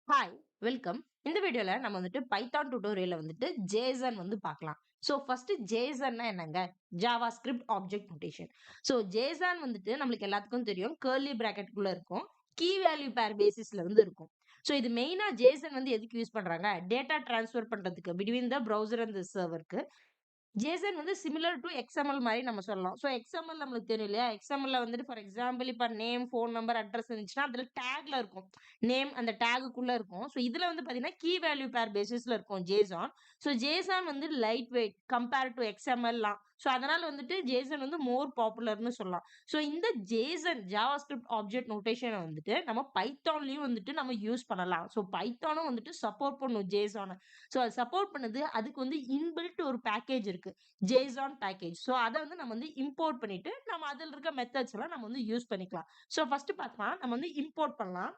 Hi, welcome. இந்த வீடியோல நம்ம வந்துட்டு பைத்தான் டியூட்டோரியல்ல வந்துட்டு ஜேசன் பார்க்கலாம். ஸோ ஃபர்ஸ்ட் ஜேசன்னா என்னங்க? Java script object notation. So Jason வந்துட்டு நம்மளுக்கு எல்லாத்துக்கும் தெரியும். கர்லி பிராக்கெட்குள்ள இருக்கும். கீ வேல்யூ பேர் பேசிஸ்ல இருக்கும். ஸோ இது மெயினா ஜேசன் எதுக்கு யூஸ் பண்றாங்க? டேட்டா டிரான்ஸ்ஃபர் பண்றதுக்கு between the browser and the சர்வருக்கு. ஜேசன் சிமிலர் டு எக்ஸ்எம்எல் மாரி நம்ம சொல்லலாம். ஸோ எக்ஸ்எம்எல் நம்மளுக்கு தெரியும் இல்லையா? எக்ஸ்எம்எல்ல ஃபார் எக்ஸாம்பிள் இப்ப நேம், ஃபோன் நம்பர், அட்ரஸ் இருந்துச்சுன்னா, அதுல டேக்ல இருக்கும். நேம் அந்த டேகுக்குள்ள இருக்கும். ஸோ இதுல பாத்தீங்கன்னா, கீ வேல்யூ பேர் பேசிஸ்ல இருக்கும் JSON. So JSON light weight compare to எக்ஸ்எம்எல்லாம். ஸோ அதனால ஜேசன் மோர் பாப்புலர்ன்னு சொல்லலாம். ஸோ இந்த ஜேசன் ஜாவாஸ்கிரிப்ட் ஆப்ஜெக்ட் நோட்டேஷன நம்ம பைத்தான்லயும் நம்ம யூஸ் பண்ணலாம். ஸோ பைத்தானும் சப்போர்ட் பண்ணும் ஜேசன. ஸோ அது சப்போர்ட் பண்ணுது. அதுக்கு இன்பில்ட் ஒரு பேக்கேஜ் இருக்கு. Jason package. ஸோ அத நம்ம இம்போர்ட் பண்ணிட்டு நம்ம அதுல இருக்க மெத்தட்ஸ் எல்லாம் நம்ம யூஸ் பண்ணிக்கலாம். ஸோ ஃபர்ஸ்ட் பார்க்கலாம். நம்ம இம்போர்ட் பண்ணலாம்.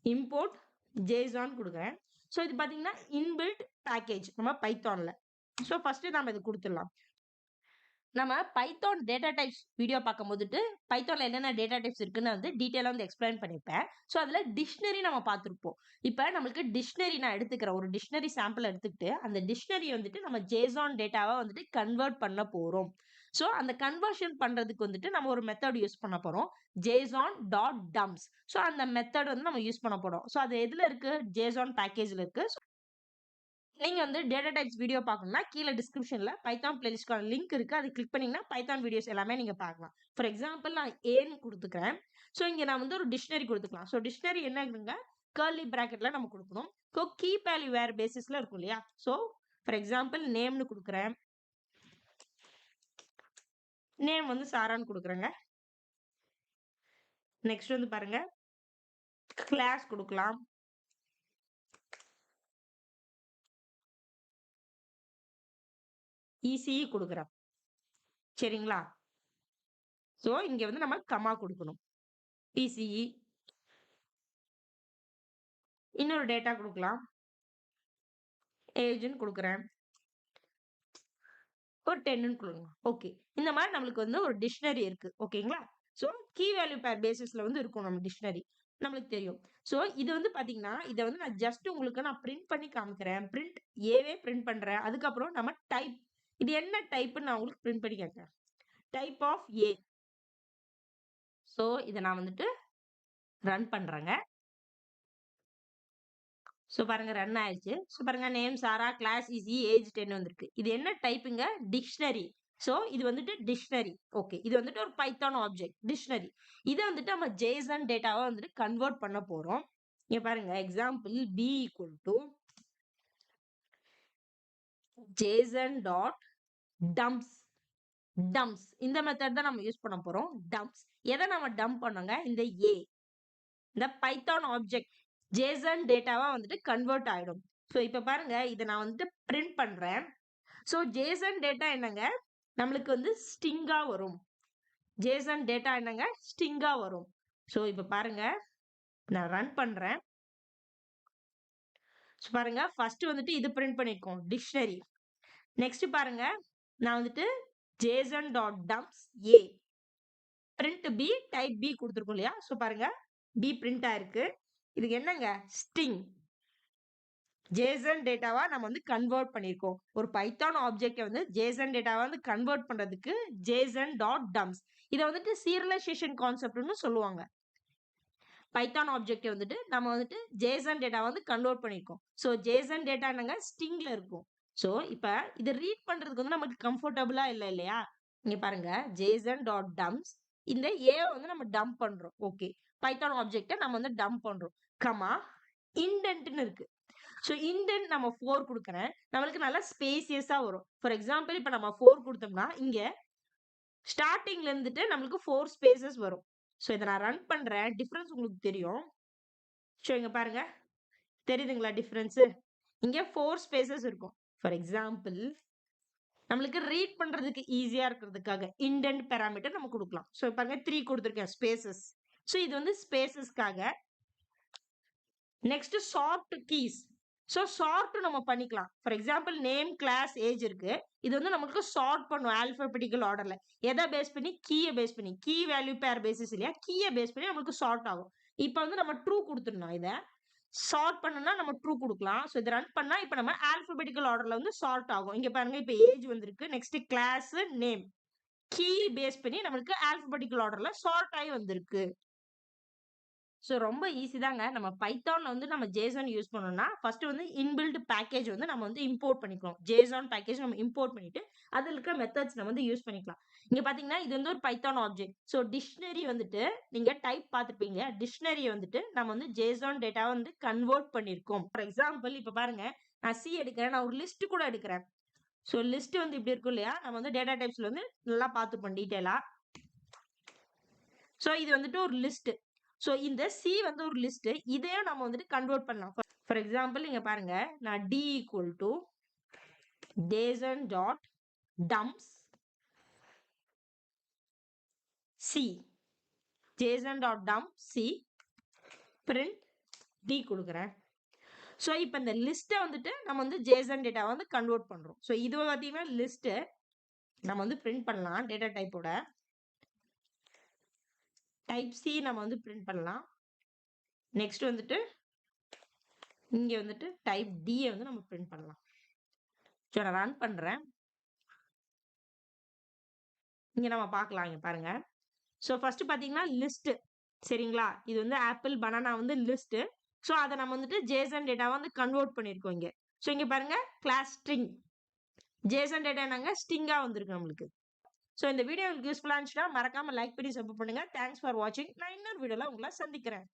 இம்போர்ட் ஜேசன் குடுக்குறேன். ஸோ இது பாத்தீங்கன்னா இன்பில்ட் பேக்கேஜ் நம்ம பைத்தான்ல. ஸோ ஃபர்ஸ்ட் நம்ம இது குடுத்துடலாம். நம்ம பைத்தான் டேட்டா டைப்ஸ் வீடியோ பார்க்கும்போது பைத்தான்ல என்னென்ன டேட்டா டைப்ஸ் இருக்குன்னு டீடைலா எக்ஸ்பிளைன் பண்ணிருப்பேன். ஸோ அதுல டிக்ஷனரி நம்ம பார்த்திருப்போம். இப்போ நம்மளுக்கு டிக்ஷனரி நான் எடுத்துக்கிறேன். ஒரு டிக்ஷனரி சாம்பிள் எடுத்துக்கிட்டு அந்த டிக்ஷனரி நம்ம ஜேசன் டேட்டாவா கன்வெர்ட் பண்ண போறோம். ஸோ அந்த கன்வர்ஷன் பண்றதுக்கு நம்ம ஒரு மெத்தட் யூஸ் பண்ண போறோம். Jason dot dumps. ஸோ அந்த மெத்தட் நம்ம யூஸ் பண்ண போறோம். ஸோ அது எதுல இருக்கு? ஜேசன் பேக்கேஜ்ல இருக்கு. நீங்க டேட்டா டைப்ஸ் வீடியோ பார்க்கணும்னா கீழ டிஸ்கிரிப்ஷன்ல பைத்தான் பிளேலிஸ்ட்க்கான லிங்க் இருக்கு. அதை கிளிக் பண்ணீங்கன்னா பைத்தான் வீடியோஸ் எல்லாமே நீங்க பார்க்கலாம். ஃபார் எக்ஸாம்பிள் நான் ஏன்னு குடுத்துக்கிறேன். ஸோ இங்க நான் ஒரு டிக்ஷனரி குடுத்துக்கலாம். ஸோ டிக்ஷனரி என்னங்க? கர்லி பிராக்கெட்ல நம்ம குடுக்கணும். ஸோ கீ வேல்யூ வேர் பேசிஸ்ல இருக்கும் இல்லையா? ஸோ ஃபார் எக்ஸாம்பிள் நேம்னு குடுக்குறேன். நேம் சாரான்னு குடுக்குறேங்க. நெக்ஸ்ட் பாருங்க. கிளாஸ் குடுக்கலாம். இசிஇ குடுக்குறேன். சரிங்களா? ஸோ இங்க நம்ம கமா குடுக்கணும். இசிஇ இன்னொரு டேட்டா குடுக்கலாம். ஏஜ்ன்னு குடுக்குறேன். ஒரு 10ன்னு குடுங்க. ஓகே. இந்த மாரி நம்மளுக்கு ஒரு டிக்ஷனரி இருக்கு. ஓகேங்களா? சோ கீ வேல்யூ பேர் பேசிஸ்ல இருக்கும் நம்ம டிக்ஷனரி. நம்மளுக்கு தெரியும். சோ இது பாத்தீங்கன்னா, இத நான் ஜஸ்ட் உங்களுக்கு நான் பிரிண்ட் பண்ணி காமிக்கிறேன். பிரிண்ட் ஏவே பிரிண்ட் பண்றேன். அதுக்கப்புறம் நம்ம டைப். இது என்ன டைப்ன்னு நான் உங்களுக்கு பிரிண்ட் பண்ணி காட்டுறேன். Type of A. சோ இத நான் ரன் பண்றேங்க. சோ பாருங்க ரன் ஆயிடுச்சு. சோ பாருங்க நேம் சாரா, கிளாஸ் ஈஸி, ஏஜ் 10 வந்திருக்கு. இது என்ன டைப்ங்க? டிக்ஷனரி. சோ இது டிக்ஷனரி. ஓகே. இது ஒரு பைத்தான் ஆப்ஜெக்ட். டிக்ஷனரி. இத நம்ம ஜேசன் டேட்டாவா கன்வெர்ட் பண்ண போறோம். இங்க பாருங்க example b equal to Jason dot dumps. Dumps இந்த மெத்தட் தான் நம்ம யூஸ் பண்ண போறோம். டம்ப்ஸ். எதை நம்ம டம்ப் பண்ணோங்க? இந்த ஏ. இந்த பைத்தான் ஆப்ஜெக்ட் ஜேசன் டேட்டாவா கன்வெர்ட் ஆயிடும். சோ இப்ப பாருங்க இத நான் பிரிண்ட் பண்றேன். சோ ஜேசன் டேட்டா என்னங்க? நம்மளுக்கு ஸ்ட்ரிங்கா வரும். ஜேசன் டேட்டா என்னங்க? ஸ்ட்ரிங்கா வரும். சோ இப்ப பாருங்க நான் ரன் பண்றேன். சோ பாருங்க ஃபர்ஸ்ட் இது பிரிண்ட் பண்ணிருக்கோம் டிக்ஷனரி. நெக்ஸ்ட் பாருங்க நான் ஜேசன் டாட் டம்ப்ஸ் ஏ பிரிண்ட் பி டைப் பி கொடுத்துருக்கோம் இல்லையா? சோ பாருங்க பி பிரிண்ட் ஆயிருக்கு. இதுக்கு என்னங்க? ஸ்ட்ரிங். ஜேசன் டேட்டாவா நம்ம கன்வெர்ட் பண்ணிருக்கோம். ஒரு பைத்தான் ஆப்ஜெக்ட் ஜேசன் டேட்டாவா கன்வெர்ட் பண்றதுக்கு ஜேசன் டாட் டம்ப்ஸ். இத சீரியலைசேஷன் கான்செப்ட்னு சொல்லுவாங்க. பைத்தான் ஆப்ஜெக்ட் நம்ம ஜேசன் டேட்டாவா கன்வெர்ட் பண்ணிருக்கோம். சோ ஜேசன் டேட்டா என்னங்க? ஸ்ட்ரிங்ல இருக்கும். சோ இப்ப இத ரீட் பண்றதுக்கு நமக்கு கம்ஃபர்டபுளா இல்ல இல்லையா? இங்க பாருங்க ஜேசன் டாட் டம்ப்ஸ் இந்த ஏ நம்ம டம்ப் பண்றோம். ஓகே. பைத்தான் ஆப்ஜெக்ட்ட நம்ம டம்ப் பண்றோம். கமா இண்டென்ட்னு இருக்கு. சோ இண்டென்ட் நம்ம 4 குடுக்குறேன். நம்மளுக்கு நல்ல ஸ்பேசியஸா வரும். ஃபார் எக்ஸாம்பிள் இப்ப நம்ம 4 குடுத்தோம்னா இங்க ஸ்டார்டிங்ல நம்மளுக்கு 4 ஸ்பேசஸ் வரும். சோ இத நான் ரன் பண்றேன். டிஃபரன்ஸ் உங்களுக்கு தெரியும். சோ இங்க பாருங்க. தெரியுதுங்களா டிஃபரன்ஸ்? இங்க 4 ஸ்பேசஸ் இருக்கும். ஃபார் எக்ஸாம்பிள் நம்மளுக்கு ரீட் பண்றதுக்கு ஈஸியா இருக்கிறதுக்காக இண்டென்ட் பாராமீட்டர் நம்ம குடுக்கலாம். சோ பாருங்க 3 குடுத்திருக்கேன் ஸ்பேசஸ். சோ இது ஸ்பேசஸ்க்காக. Next sort keys. So sort நம்ம பண்ணிக்கலாம். For example name, class, age இருக்கு. இது நமக்கு சார்ட் பண்ணும் ஆல்பபெட்டிக்கல் ஆர்டர்ல. எதை பேஸ் பண்ணி? கீய பேஸ் பண்ணி. கீ வேல்யூ பேர் பேசிஸ் இல்லையா? கீய பேஸ் பண்ணி நமக்கு சார்ட் ஆகும். இப்போ நம்ம ட்ரூ கொடுத்துடணும் இத. சார்ட் பண்ணனும்னா நம்ம ட்ரூ குடுக்கலாம். சோ இத ரன் பண்ணா இப்ப நம்ம ஆல்பாபெட்டிக்கல் ஆர்டர்ல வந்து சார்ட் ஆகும். இங்க பாருங்க இப்ப ஏஜ் வந்திருக்கு. Next class name. Key base பண்ணி நமக்கு ஆல்பாபெட்டிக்கல் ஆர்டர்ல சார்ட் ஆயி வந்திருக்கு. சோ ரொம்ப ஈஸி தாங்க. நம்ம பைத்தான்ல வந்து நம்ம JSON யூஸ் பண்ணோம்னா, ஃபர்ஸ்ட் வந்து இன்பில்ட் பேக்கேஜ் வந்து நம்ம வந்து இம்போர்ட் பண்ணிக்கணும். JSON பேக்கேஜ் நம்ம இம்போர்ட் பண்ணிட்டு, அதுல இருக்க மெத்தட்ஸ் நம்ம வந்து யூஸ் பண்ணிக்கலாம். இங்க பாத்தீங்கன்னா, இது வந்து ஒரு பைத்தான் ஆப்ஜெக்ட். சோ டிக்ஷனரி வந்துட்டு நீங்க டைப் பார்த்திருப்பீங்க. டிக்ஷனரிய வந்துட்டு நம்ம வந்து JSON டேட்டாவ வந்து கன்வெர்ட் பண்ணியிருக்கோம். ஃபார் எக்ஸாம்பிள் இப்ப பாருங்க, நான் சி எடுக்கிறேன். நான் ஒரு லிஸ்ட் கூட எடுக்கிறேன். சோ லிஸ்ட் வந்து இப்படி இருக்கும் இல்லையா? நம்ம வந்து டேட்டா டைப்ஸ்ல வந்து நல்லா பார்த்துப்போம் டீடைலா. சோ இது வந்துட்டு ஒரு லிஸ்ட். சோ இந்த சி வந்து ஒரு லிஸ்ட். இதையும் நம்ம வந்துட்டு கன்வெர்ட் பண்ணலாம். ஃபார் எக்ஸாம்பிள் இங்க பாருங்க, நான் d equal to json dot dumps c json dot dump c print d கொடுக்கிறேன். சோ இப்போ இந்த லிஸ்ட்டை வந்துட்டு நம்ம வந்து JSON டேட்டா வந்து கன்வெர்ட் பண்றோம். சோ இது பார்த்தீங்கன்னா லிஸ்ட் நம்ம வந்து பிரிண்ட் பண்ணலாம் டேட்டா டைப்போட. டைப் சி நம்ம வந்து பிரிண்ட் பண்ணலாம். நெக்ஸ்ட் வந்துட்டு இங்க வந்துட்டு டைப் டி வந்து நம்ம பிரிண்ட் பண்ணலாம். சோ நான் ரன் பண்றேன். இங்க நம்ம பார்க்கலாம். இங்க பாருங்க. சோ ஃபர்ஸ்ட் பாத்தீங்கன்னா லிஸ்ட் சரிங்களா? இது வந்து ஆப்பிள் பனானா வந்து லிஸ்ட். சோ அத நம்ம வந்துட்டு JSON டேட்டாவா வந்து கன்வெர்ட் பண்ணிருக்கோம் இங்க. சோ இங்க பாருங்க கிளாஸ் ஸ்ட்ரிங். JSON டேட்டா என்னங்க ஸ்ட்ரிங்கா வந்திருக்கு நம்மளுக்கு. சோ இந்த வீடியோ உங்களுக்கு யூஸ்ஃபுல்லா இருந்துச்சுன்னா மறக்காம லைக் பண்ணி சப்போர்ட் பண்ணுங்க. தேங்க்ஸ் ஃபார் வாட்சிங். நான் இன்னொரு வீடியோல உங்களை சந்திக்கிறேன்.